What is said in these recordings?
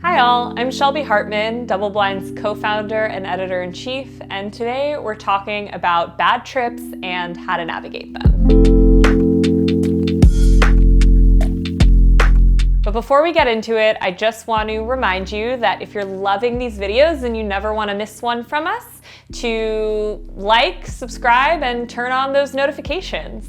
Hi all, I'm Shelby Hartman, DoubleBlind's co-founder and editor-in-chief, and today we're talking about bad trips and how to navigate them. But before we get into it, I just want to remind you that if you're loving these videos and you never want to miss one from us, to like, subscribe, and turn on those notifications.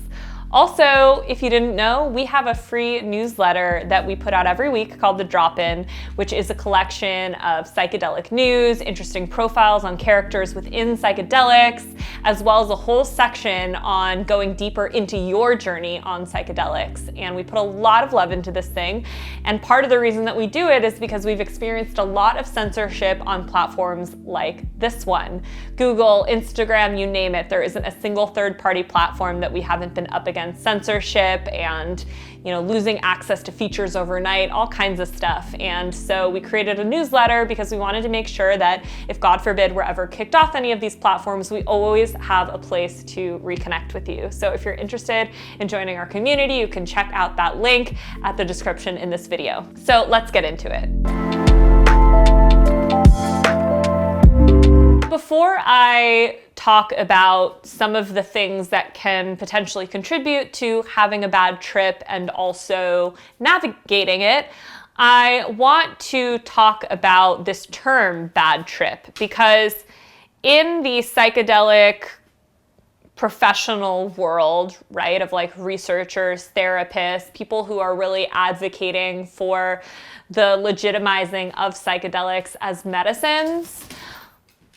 Also, if you didn't know, we have a free newsletter that we put out every week called The Drop-In, which is a collection of psychedelic news, interesting profiles on characters within psychedelics, as well as a whole section on going deeper into your journey on psychedelics. And we put a lot of love into this thing. And part of the reason that we do it is because we've experienced a lot of censorship on platforms like this one. Google, Instagram, you name it. There isn't a single third-party platform that we haven't been up against censorship and, losing access to features overnight, all kinds of stuff. And so we created a newsletter because we wanted to make sure that if, God forbid, we're ever kicked off any of these platforms, we always have a place to reconnect with you. So if you're interested in joining our community, you can check out that link at the description in this video. So let's get into it. Before I talk about some of the things that can potentially contribute to having a bad trip and also navigating it, I want to talk about this term bad trip, because in the psychedelic professional world, right, of like researchers, therapists, people who are really advocating for the legitimizing of psychedelics as medicines,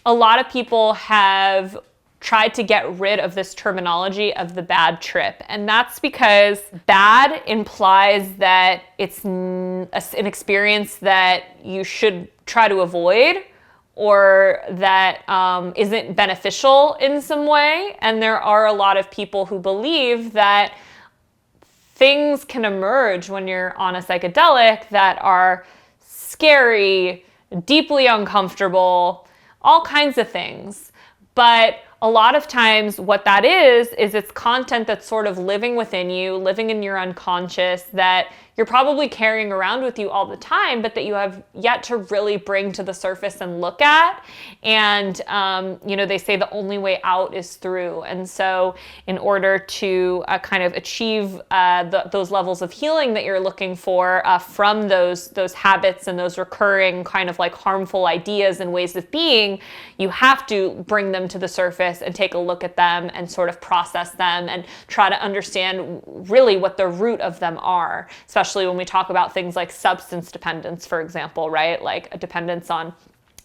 a lot of people have tried to get rid of this terminology of the bad trip. And that's because bad implies that it's an experience that you should try to avoid, or that isn't beneficial in some way. And there are a lot of people who believe that things can emerge when you're on a psychedelic that are scary, deeply uncomfortable, all kinds of things. But a lot of times what that is it's content that's sort of living within you, living in your unconscious, that you're probably carrying around with you all the time, but that you have yet to really bring to the surface and look at. And, they say the only way out is through. And so in order to kind of achieve those levels of healing that you're looking for from those habits and those recurring kind of like harmful ideas and ways of being, you have to bring them to the surface and take a look at them and sort of process them and try to understand really what the root of them are, especially when we talk about things like substance dependence, for example, right? Like a dependence on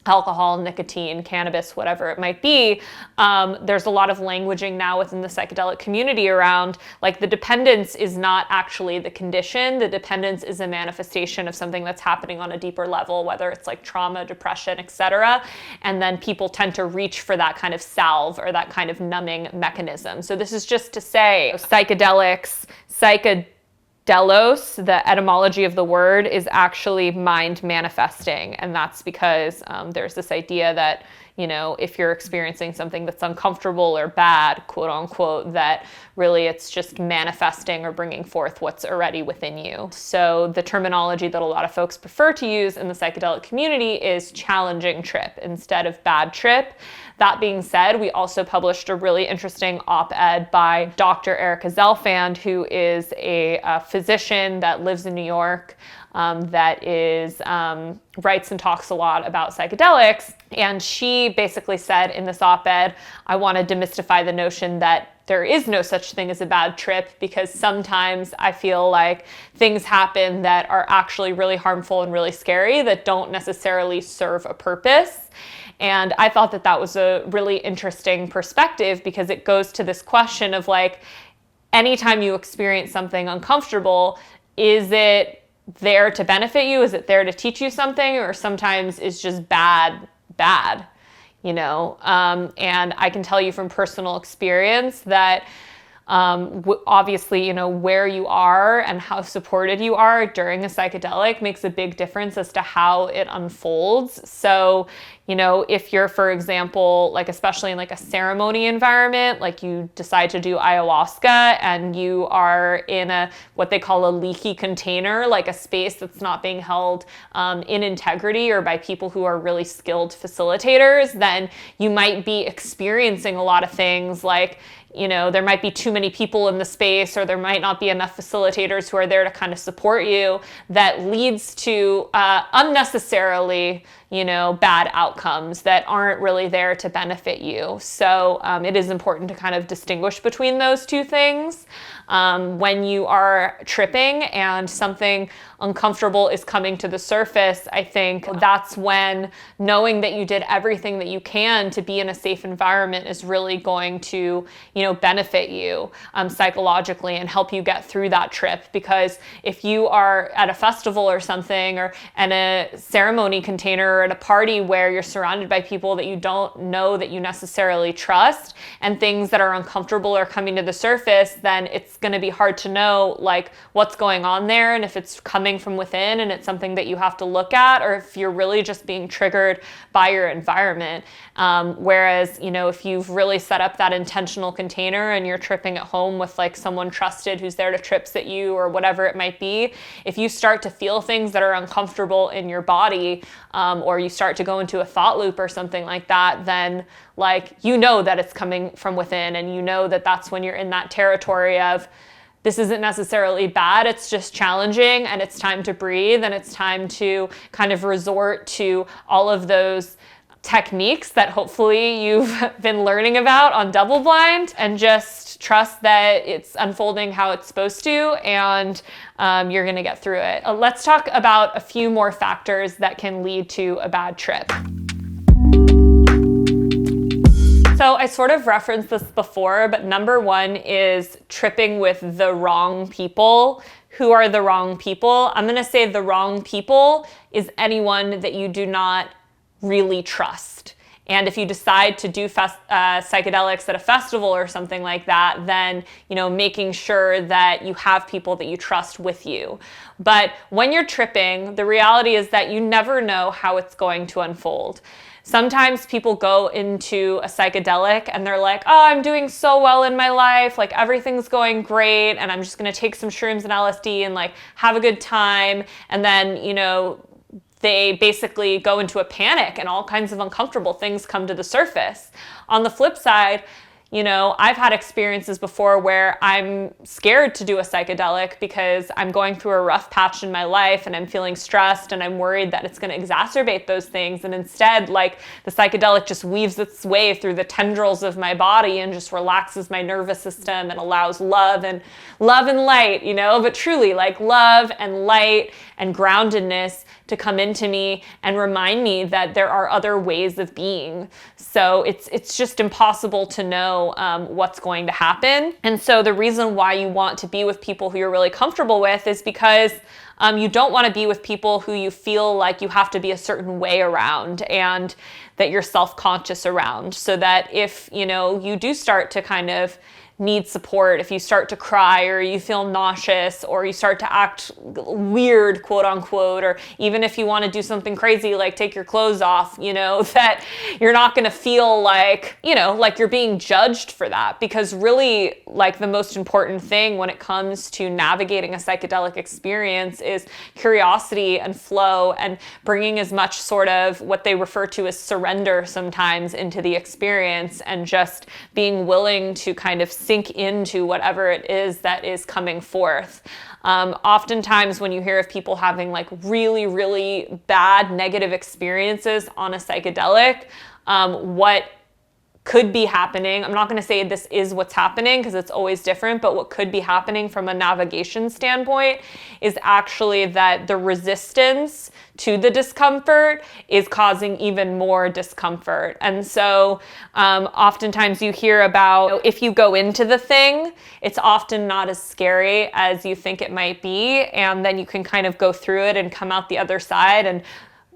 alcohol, nicotine, cannabis, whatever it might be. There's a lot of languaging now within the psychedelic community around like the dependence is not actually the condition. The dependence is a manifestation of something that's happening on a deeper level, whether it's like trauma, depression, etc. And then people tend to reach for that kind of salve or that kind of numbing mechanism. So this is just to say psychedelics, Delos, the etymology of the word, is actually mind manifesting. And that's because there's this idea that, if you're experiencing something that's uncomfortable or bad, quote unquote, that really it's just manifesting or bringing forth what's already within you. So the terminology that a lot of folks prefer to use in the psychedelic community is challenging trip instead of bad trip. That being said, we also published a really interesting op-ed by Dr. Erica Zelfand, who is a physician that lives in New York, that is writes and talks a lot about psychedelics. And she basically said in this op-ed, I want to demystify the notion that there is no such thing as a bad trip, because sometimes I feel like things happen that are actually really harmful and really scary that don't necessarily serve a purpose. And I thought that that was a really interesting perspective, because it goes to this question of like, anytime you experience something uncomfortable, is it there to benefit you? Is it there to teach you something? Or sometimes it's just bad. And I can tell you from personal experience that Obviously, where you are and how supported you are during a psychedelic makes a big difference as to how it unfolds. So, if you're, for example, like especially in like a ceremony environment, like you decide to do ayahuasca and you are in what they call a leaky container, like a space that's not being held in integrity or by people who are really skilled facilitators, then you might be experiencing a lot of things like, there might be too many people in the space, or there might not be enough facilitators who are there to kind of support you, that leads to unnecessarily, bad outcomes that aren't really there to benefit you. So it is important to kind of distinguish between those two things. When you are tripping and something uncomfortable is coming to the surface, I think that's when knowing that you did everything that you can to be in a safe environment is really going to, benefit you psychologically and help you get through that trip. Because if you are at a festival or something, or in a ceremony container, or at a party where you're surrounded by people that you don't know that you necessarily trust, and things that are uncomfortable are coming to the surface, then it's going to be hard to know like what's going on there, and if it's coming from within and it's something that you have to look at, or if you're really just being triggered by your environment. Whereas, if you've really set up that intentional container and you're tripping at home with like someone trusted who's there to tripsit you or whatever it might be, if you start to feel things that are uncomfortable in your body, or you start to go into a thought loop or something like that, then that it's coming from within, and that that's when you're in that territory of, this isn't necessarily bad, it's just challenging, and it's time to breathe, and it's time to kind of resort to all of those techniques that hopefully you've been learning about on DoubleBlind, and just trust that it's unfolding how it's supposed to, and you're gonna get through it. Let's talk about a few more factors that can lead to a bad trip. So I sort of referenced this before, but number one is tripping with the wrong people. Who are the wrong people? I'm gonna say the wrong people is anyone that you do not really trust. And if you decide to do psychedelics at a festival or something like that, then making sure that you have people that you trust with you. But when you're tripping, the reality is that you never know how it's going to unfold. Sometimes people go into a psychedelic and they're like, oh, I'm doing so well in my life, like everything's going great, and I'm just gonna take some shrooms and LSD and like have a good time. And then, they basically go into a panic and all kinds of uncomfortable things come to the surface. On the flip side, I've had experiences before where I'm scared to do a psychedelic because I'm going through a rough patch in my life and I'm feeling stressed and I'm worried that it's going to exacerbate those things. And instead, the psychedelic just weaves its way through the tendrils of my body and just relaxes my nervous system and allows love and light, but truly love and light and groundedness to come into me and remind me that there are other ways of being. So it's just impossible to know what's going to happen. And so the reason why you want to be with people who you're really comfortable with is because you don't want to be with people who you feel like you have to be a certain way around and that you're self-conscious around. So that if, you do start to kind of need support, if you start to cry or you feel nauseous or you start to act weird, quote unquote, or even if you want to do something crazy like take your clothes off, that you're not going to feel like you're being judged for that. Because really the most important thing when it comes to navigating a psychedelic experience is curiosity and flow and bringing as much sort of what they refer to as surrender sometimes into the experience, and just being willing to kind of sink into whatever it is that is coming forth. Oftentimes when you hear of people having really, really bad negative experiences on a psychedelic, what could be happening, I'm not going to say this is what's happening because it's always different, but what could be happening from a navigation standpoint is actually that the resistance to the discomfort is causing even more discomfort. And so oftentimes you hear about if you go into the thing, it's often not as scary as you think it might be, and then you can kind of go through it and come out the other side and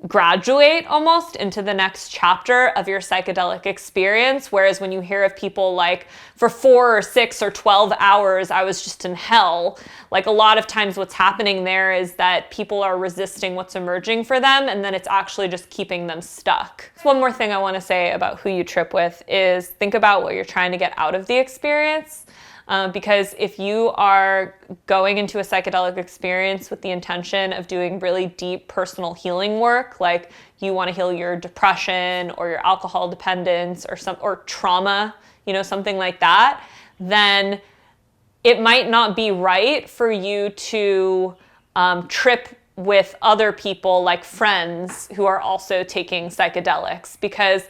graduate almost into the next chapter of your psychedelic experience. Whereas when you hear of people like, for 4 or 6 or 12 hours, I was just in hell, like a lot of times what's happening there is that people are resisting what's emerging for them, and then it's actually just keeping them stuck. One more thing I want to say about who you trip with is think about what you're trying to get out of the experience. Because if you are going into a psychedelic experience with the intention of doing really deep personal healing work, like you want to heal your depression or your alcohol dependence or trauma, something like that, then it might not be right for you to trip with other people, like friends who are also taking psychedelics, because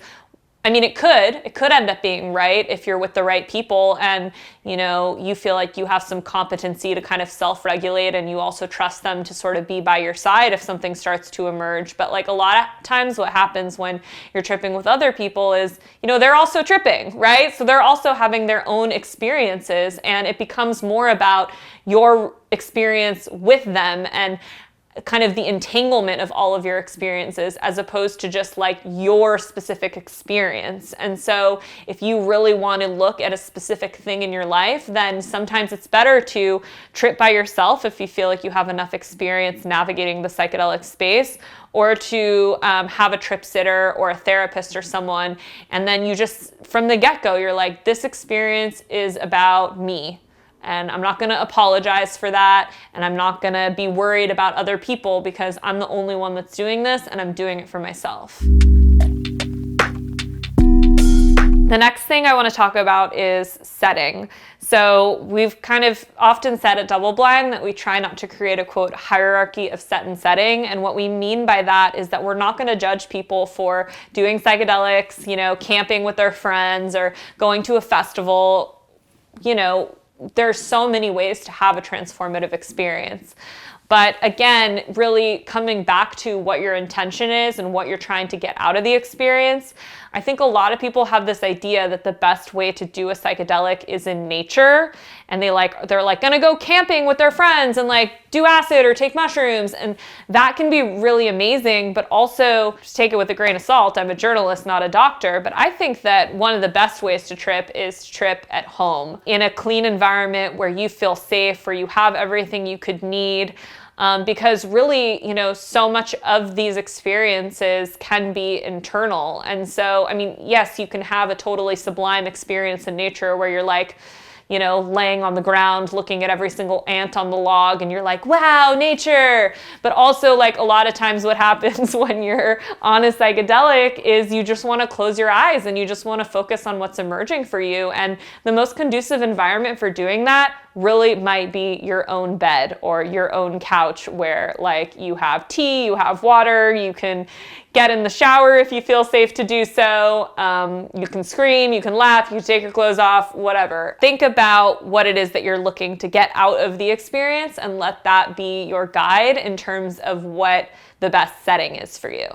it could end up being right if you're with the right people and, you feel like you have some competency to kind of self-regulate, and you also trust them to sort of be by your side if something starts to emerge. But like a lot of times what happens when you're tripping with other people is, they're also tripping, right? So they're also having their own experiences, and it becomes more about your experience with them and kind of the entanglement of all of your experiences as opposed to just like your specific experience. And so if you really want to look at a specific thing in your life, then sometimes it's better to trip by yourself if you feel like you have enough experience navigating the psychedelic space, or to have a trip sitter or a therapist or someone. And then you just, from the get-go, you're like, this experience is about me. And I'm not going to apologize for that. And I'm not going to be worried about other people because I'm the only one that's doing this, and I'm doing it for myself. The next thing I want to talk about is setting. So we've kind of often said at DoubleBlind that we try not to create a, quote, hierarchy of set and setting. And what we mean by that is that we're not going to judge people for doing psychedelics, camping with their friends or going to a festival. There's so many ways to have a transformative experience. But again, really coming back to what your intention is and what you're trying to get out of the experience, I think a lot of people have this idea that the best way to do a psychedelic is in nature, and they're gonna go camping with their friends and like do acid or take mushrooms, and that can be really amazing, but also just take it with a grain of salt. I'm a journalist, not a doctor, but I think that one of the best ways to trip is to trip at home in a clean environment where you feel safe, where you have everything you could need. Because really, so much of these experiences can be internal. And so, yes, you can have a totally sublime experience in nature where you're like, laying on the ground, looking at every single ant on the log, and you're like, wow, nature. But also, like, a lot of times what happens when you're on a psychedelic is you just want to close your eyes and you just want to focus on what's emerging for you. And the most conducive environment for doing that really might be your own bed or your own couch, where like you have tea, you have water, you can get in the shower if you feel safe to do so. You can scream, you can laugh, you can take your clothes off, whatever. Think about what it is that you're looking to get out of the experience and let that be your guide in terms of what the best setting is for you.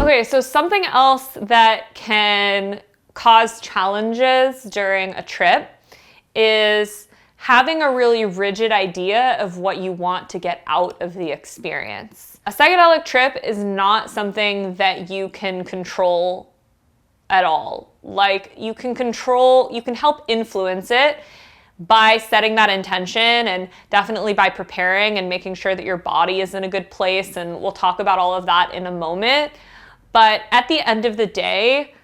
Okay, so something else that can cause challenges during a trip is having a really rigid idea of what you want to get out of the experience. A psychedelic trip is not something that you can control at all. Like, you can help influence it by setting that intention, and definitely by preparing and making sure that your body is in a good place, and we'll talk about all of that in a moment. But at the end of the day,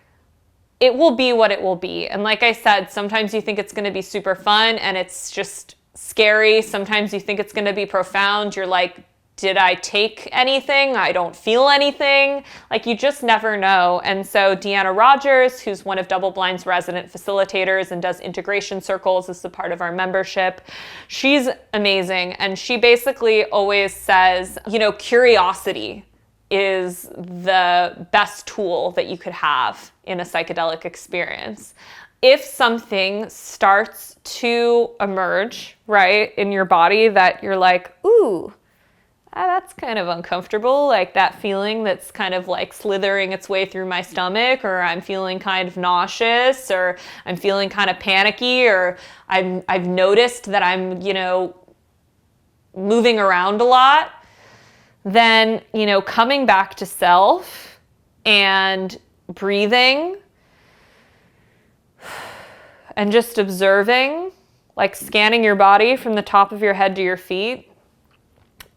it will be what it will be. And like I said, sometimes you think it's going to be super fun and it's just scary. Sometimes you think it's going to be profound. You're like, did I take anything? I don't feel anything. Like, you just never know. And so Deanna Rogers, who's one of DoubleBlind's resident facilitators and does integration circles as a part of our membership, she's amazing. And she basically always says, curiosity is the best tool that you could have in a psychedelic experience. If something starts to emerge, right, in your body that you're like, ooh, that's kind of uncomfortable, like that feeling that's kind of like slithering its way through my stomach, or I'm feeling kind of nauseous, or I'm feeling kind of panicky, or I've noticed that I'm, moving around a lot. then, coming back to self and breathing and just observing, like scanning your body from the top of your head to your feet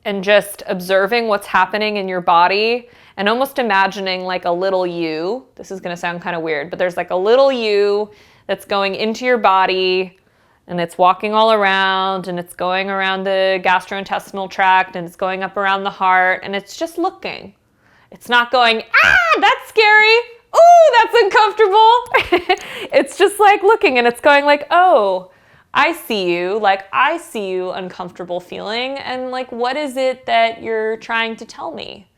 and just observing what's happening in your body and almost imagining like a little you. This is going to sound kind of weird, but there's like a little you that's going into your body and it's walking all around and it's going around the gastrointestinal tract and it's going up around the heart and it's just looking. It's not going, that's scary. Ooh, that's uncomfortable. It's just like looking and it's going like, oh, I see you. Like, I see you uncomfortable feeling. And like, what is it that you're trying to tell me?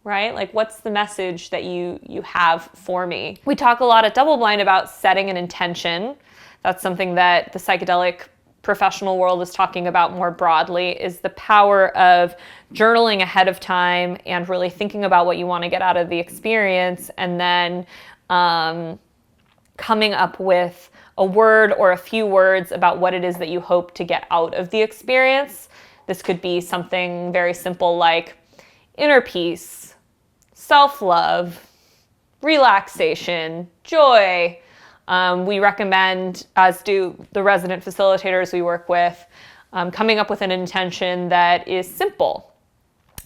Right? Like, what's the message that you have for me? We talk a lot at DoubleBlind about setting an intention. That's something that the psychedelic professional world is talking about more broadly, is the power of journaling ahead of time and really thinking about what you want to get out of the experience, and then coming up with a word or a few words about what it is that you hope to get out of the experience. This could be something very simple like inner peace, self-love, relaxation, joy. We recommend, as do the resident facilitators we work with, coming up with an intention that is simple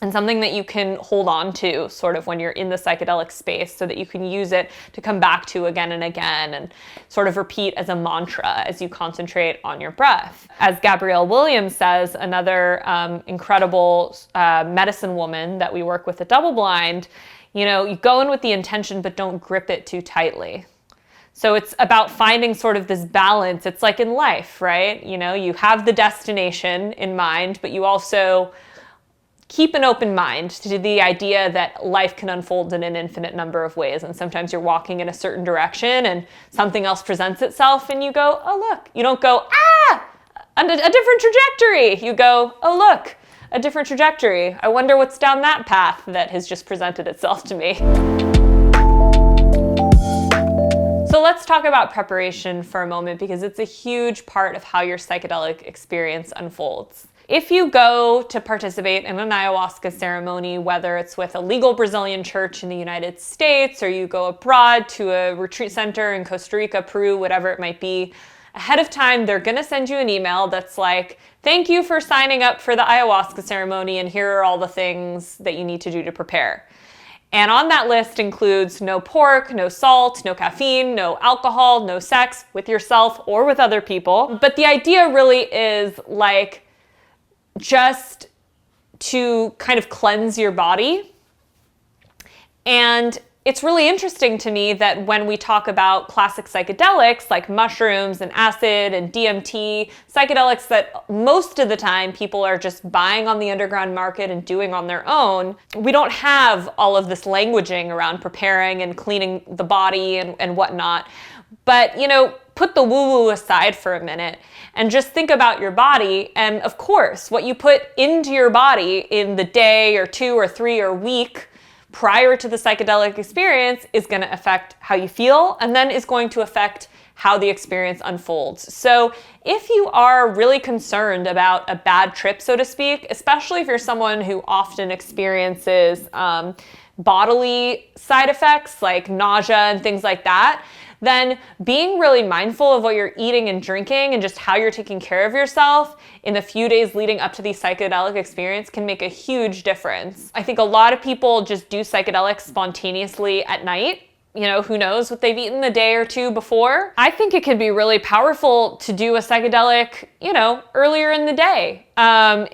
and something that you can hold on to sort of when you're in the psychedelic space so that you can use it to come back to again and again and sort of repeat as a mantra as you concentrate on your breath. As Gabrielle Williams says, another incredible medicine woman that we work with at DoubleBlind, you go in with the intention but don't grip it too tightly. So it's about finding sort of this balance. It's like in life, right? You have the destination in mind, but you also keep an open mind to the idea that life can unfold in an infinite number of ways. And sometimes you're walking in a certain direction and something else presents itself and you go, oh, look. You don't go, a different trajectory. You go, oh, look, a different trajectory. I wonder what's down that path that has just presented itself to me. So let's talk about preparation for a moment, because it's a huge part of how your psychedelic experience unfolds. If you go to participate in an ayahuasca ceremony, whether it's with a legal Brazilian church in the United States, or you go abroad to a retreat center in Costa Rica, Peru, whatever it might be, ahead of time, they're gonna send you an email that's like, thank you for signing up for the ayahuasca ceremony, and here are all the things that you need to do to prepare. And on that list includes no pork, no salt, no caffeine, no alcohol, no sex with yourself or with other people. But the idea really is like just to kind of cleanse your body. And it's really interesting to me that when we talk about classic psychedelics like mushrooms and acid and DMT, psychedelics that most of the time people are just buying on the underground market and doing on their own, we don't have all of this languaging around preparing and cleaning the body and whatnot. But, put the woo-woo aside for a minute and just think about your body. And of course, what you put into your body in the day or 2 or 3 or week prior to the psychedelic experience is going to affect how you feel, and then is going to affect how the experience unfolds. So if you are really concerned about a bad trip, so to speak, especially if you're someone who often experiences bodily side effects like nausea and things like that, then being really mindful of what you're eating and drinking and just how you're taking care of yourself in the few days leading up to the psychedelic experience can make a huge difference. I think a lot of people just do psychedelics spontaneously at night. Who knows what they've eaten the day or 2 before. I think it can be really powerful to do a psychedelic, earlier in the day.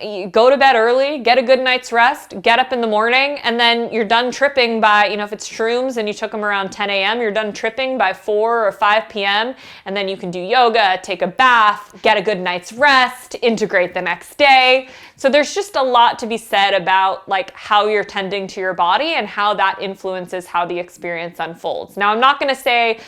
You go to bed early, get a good night's rest, get up in the morning, and then you're done tripping by, if it's shrooms and you took them around 10 a.m., you're done tripping by 4 or 5 p.m., and then you can do yoga, take a bath, get a good night's rest, integrate the next day. So there's just a lot to be said about like how you're tending to your body and how that influences how the experience unfolds. Now, I'm not going to say,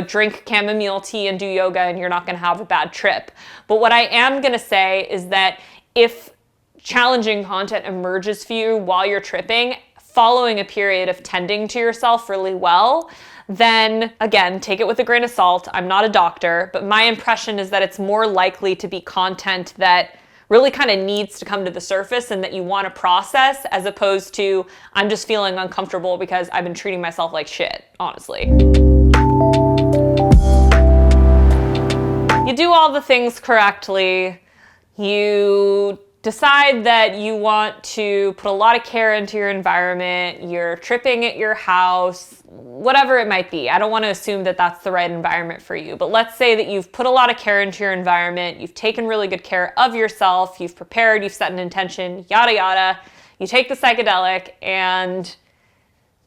drink chamomile tea and do yoga and you're not going to have a bad trip. But what I am going to say is that if challenging content emerges for you while you're tripping, following a period of tending to yourself really well, then again, take it with a grain of salt. I'm not a doctor, but my impression is that it's more likely to be content that really kind of needs to come to the surface and that you want to process, as opposed to I'm just feeling uncomfortable because I've been treating myself like shit, honestly. You do all the things correctly. You decide that you want to put a lot of care into your environment. You're tripping at your house, whatever it might be. I don't want to assume that that's the right environment for you, but let's say that you've put a lot of care into your environment. You've taken really good care of yourself. You've prepared, you've set an intention, yada, yada. You take the psychedelic, and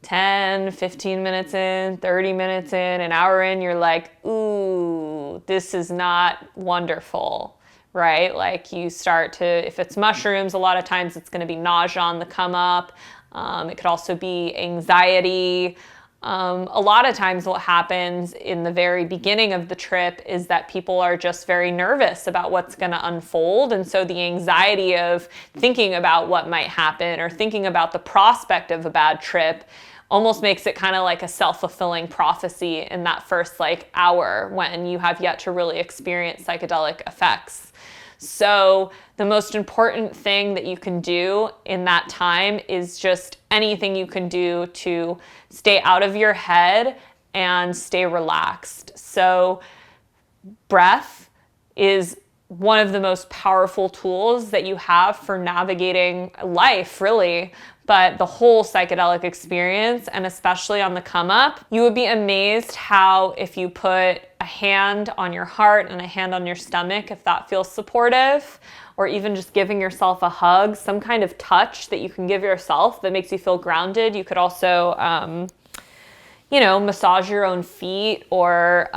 10, 15 minutes in, 30 minutes in, an hour in, you're like, ooh, this is not wonderful. Right? Like you start to, if it's mushrooms, a lot of times it's going to be nausea on the come up. It could also be anxiety. A lot of times what happens in the very beginning of the trip is that people are just very nervous about what's going to unfold. And so the anxiety of thinking about what might happen or thinking about the prospect of a bad trip almost makes it kind of like a self-fulfilling prophecy in that first like hour when you have yet to really experience psychedelic effects. So the most important thing that you can do in that time is just anything you can do to stay out of your head and stay relaxed. So breath is one of the most powerful tools that you have for navigating life, really, but the whole psychedelic experience, and especially on the come up. You would be amazed how if you put a hand on your heart and a hand on your stomach, if that feels supportive, or even just giving yourself a hug, some kind of touch that you can give yourself that makes you feel grounded. You could also, massage your own feet, or,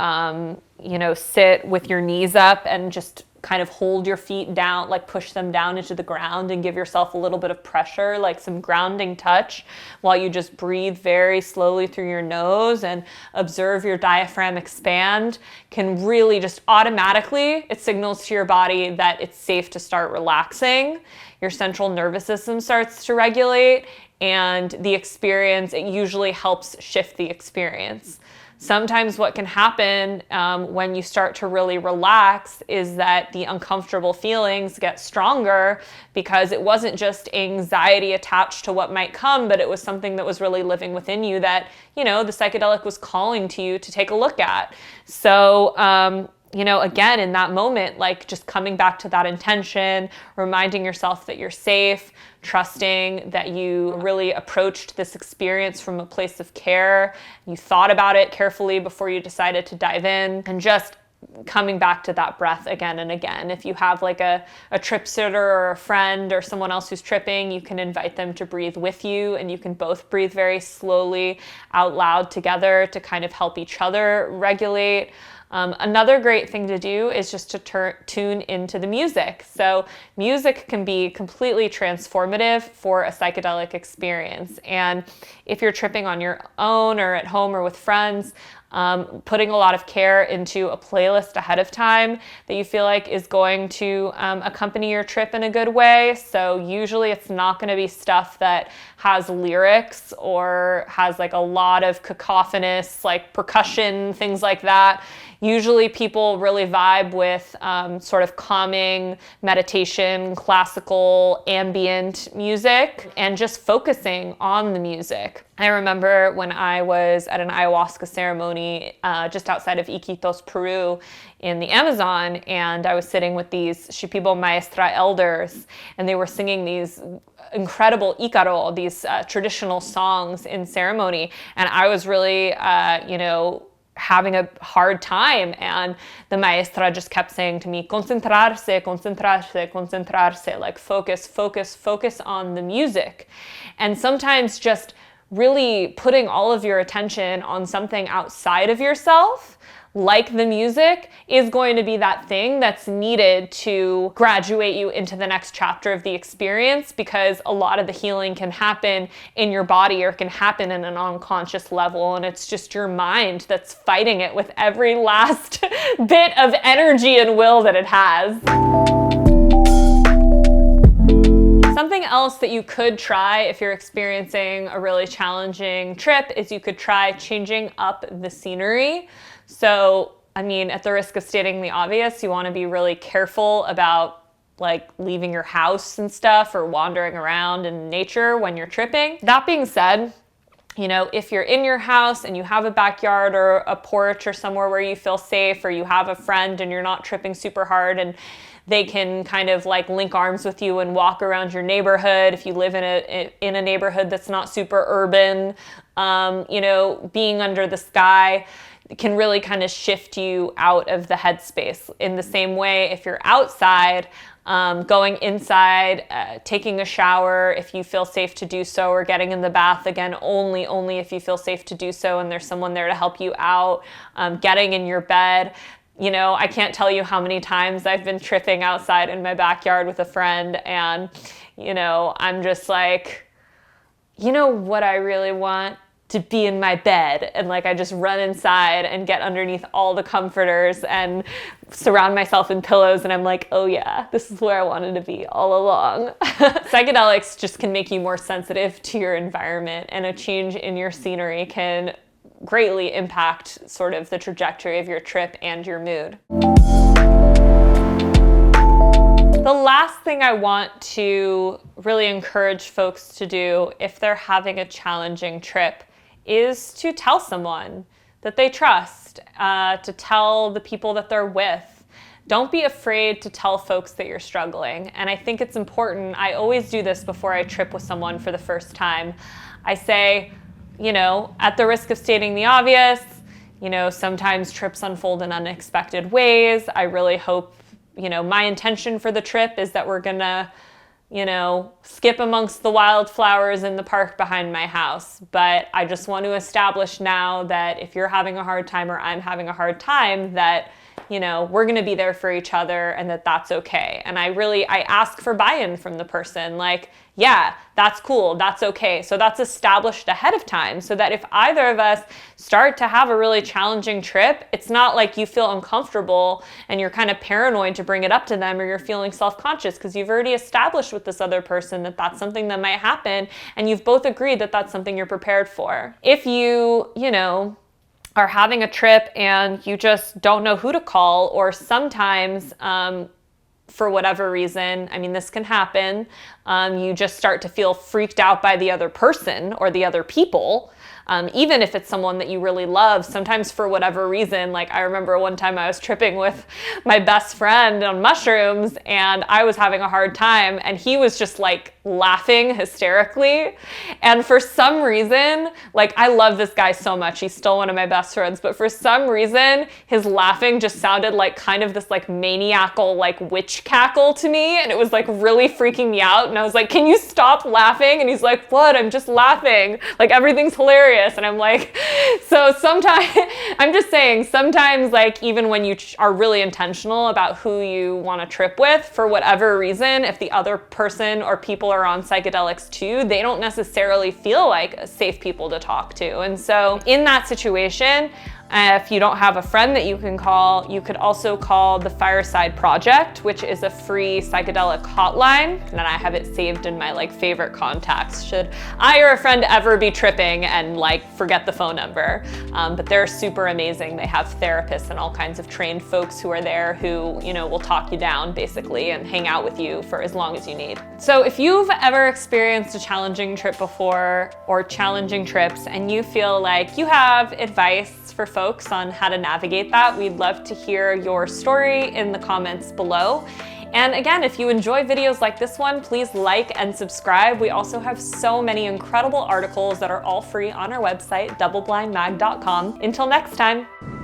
sit with your knees up and just kind of hold your feet down, like push them down into the ground and give yourself a little bit of pressure, like some grounding touch, while you just breathe very slowly through your nose and observe your diaphragm expand, can really just automatically, it signals to your body that it's safe to start relaxing. Your central nervous system starts to regulate, and the experience, it usually helps shift the experience. Sometimes what can happen when you start to really relax is that the uncomfortable feelings get stronger, because it wasn't just anxiety attached to what might come, but it was something that was really living within you that, the psychedelic was calling to you to take a look at. So, again, in that moment, like just coming back to that intention, reminding yourself that you're safe, trusting that you really approached this experience from a place of care. You thought about it carefully before you decided to dive in, and just coming back to that breath again and again. If you have like a trip sitter or a friend or someone else who's tripping, you can invite them to breathe with you, and you can both breathe very slowly out loud together to kind of help each other regulate. Another great thing to do is just to tune into the music. So music can be completely transformative for a psychedelic experience. And if you're tripping on your own or at home or with friends, putting a lot of care into a playlist ahead of time that you feel like is going to accompany your trip in a good way. So usually it's not going to be stuff that has lyrics or has like a lot of cacophonous like percussion, things like that. Usually people really vibe with sort of calming meditation, classical, ambient music, and just focusing on the music. I remember when I was at an ayahuasca ceremony just outside of Iquitos, Peru, in the Amazon, and I was sitting with these Shipibo Maestra elders, and they were singing these incredible Icaro, these traditional songs in ceremony, and I was really, having a hard time, and the maestra just kept saying to me, concentrarse, concentrarse, concentrarse, like focus, focus, focus on the music. And sometimes just really putting all of your attention on something outside of yourself, like the music, is going to be that thing that's needed to graduate you into the next chapter of the experience, because a lot of the healing can happen in your body or can happen in an unconscious level, and it's just your mind that's fighting it with every last bit of energy and will that it has. Something else that you could try if you're experiencing a really challenging trip is you could try changing up the scenery. So, at the risk of stating the obvious, you want to be really careful about like leaving your house and stuff or wandering around in nature when you're tripping. That being said, you know, if you're in your house and you have a backyard or a porch or somewhere where you feel safe, or you have a friend and you're not tripping super hard and they can kind of like link arms with you and walk around your neighborhood. If you live in a neighborhood that's not super urban, you know, being under the sky can really kind of shift you out of the headspace. In the same way, if you're outside, going inside, taking a shower if you feel safe to do so, or getting in the bath, again, only if you feel safe to do so and there's someone there to help you out, getting in your bed. You know, I can't tell you how many times I've been tripping outside in my backyard with a friend, and, you know, I'm just like, you know what I really want? To be in my bed. And like, I just run inside and get underneath all the comforters and surround myself in pillows, and I'm like, oh yeah, this is where I wanted to be all along. Psychedelics just can make you more sensitive to your environment, and a change in your scenery can greatly impact sort of the trajectory of your trip and your mood. The last thing I want to really encourage folks to do if they're having a challenging trip is to tell someone that they trust, to tell the people that they're with. Don't be afraid to tell folks that you're struggling. And I think it's important. I always do this before I trip with someone for the first time. I say, you know, at the risk of stating the obvious, you know, sometimes trips unfold in unexpected ways. I really hope, you know, my intention for the trip is that we're gonna, you know, skip amongst the wildflowers in the park behind my house. But I just want to establish now that if you're having a hard time or I'm having a hard time, that, you know, we're gonna be there for each other and that that's okay. And I ask for buy-in from the person, like, yeah, that's cool, that's okay. So that's established ahead of time, so that if either of us start to have a really challenging trip, it's not like you feel uncomfortable and you're kind of paranoid to bring it up to them, or you're feeling self-conscious because you've already established with this other person that that's something that might happen, and you've both agreed that that's something you're prepared for. If you know, are having a trip and you just don't know who to call, or sometimes for whatever reason, I mean, this can happen, you just start to feel freaked out by the other person or the other people. Even if it's someone that you really love, sometimes for whatever reason, like I remember one time I was tripping with my best friend on mushrooms and I was having a hard time and he was just like laughing hysterically. And for some reason, like I love this guy so much, he's still one of my best friends, but for some reason, his laughing just sounded like kind of this like maniacal like witch cackle to me. And it was like really freaking me out. And I was like, can you stop laughing? And he's like, what? I'm just laughing. Like everything's hilarious. And I'm like, so sometimes, I'm just saying, sometimes like even when you are really intentional about who you want to trip with, for whatever reason, if the other person or people are on psychedelics too, they don't necessarily feel like safe people to talk to. And so in that situation, if you don't have a friend that you can call, you could also call the Fireside Project, which is a free psychedelic hotline. And I have it saved in my like favorite contacts should I or a friend ever be tripping and like forget the phone number. But they're super amazing. They have therapists and all kinds of trained folks who are there who, you know, will talk you down basically and hang out with you for as long as you need. So if you've ever experienced a challenging trip before, or challenging trips, and you feel like you have advice for folks on how to navigate that, we'd love to hear your story in the comments below. And again, if you enjoy videos like this one, please like and subscribe. We also have so many incredible articles that are all free on our website, doubleblindmag.com. Until next time.